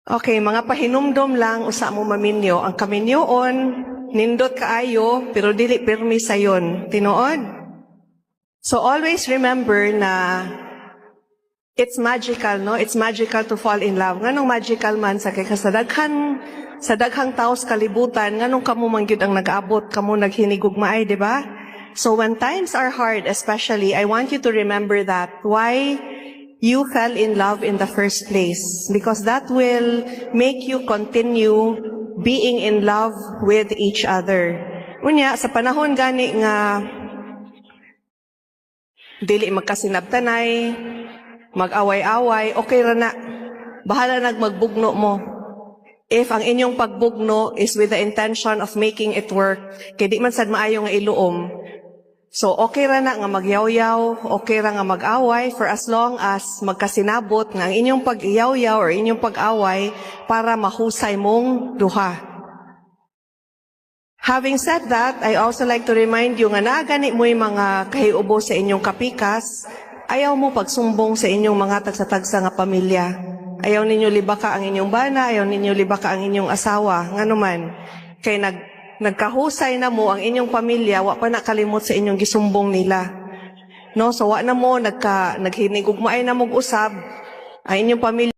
Okay, mga pahinumdom lang usa mo maminyo. Ang kaminyoon, nindot kaayo, pero dili pirmi sayon. Tinuod? So always remember na it's magical, no? It's magical to fall in love. Nganong magical man sa kay sa daghang taos kalibutan, nganong kamo man gyud ang nag-abot, kamo naghinigugmaay, di ba? So when times are hard, especially, I want you to remember that. Why you fell in love in the first place, because that will make you continue being in love with each other. Unya, sa panahon gani nga dili magkasinabtanay, mag-away-away, okay ra na. Bahala magbugno mo. If ang inyong pagbugno is with the intention of making it work, kay di man sad maayo nga iluom. So, okay ra na nga magyaw-yaw, okay ra nga mag-away for as long as magkasinabot nga ang inyong pag-iyaw-yaw or inyong pag-away para mahusay mong duha. Having said that, I also like to remind you nga nagani mo'y mga kahiubo sa inyong kapikas, ayaw mo pagsumbong sa inyong mga tagsa-tagsa nga pamilya. Ayaw ninyo libaka ang inyong bana, ayaw ninyo libaka ang inyong asawa, nga naman. Kay nagkahusay na mo ang inyong pamilya, wa pa nakalimot sa inyong gisumbong nila. No, so wa na mo naghinigugmaay na mo usab ang inyong pamilya.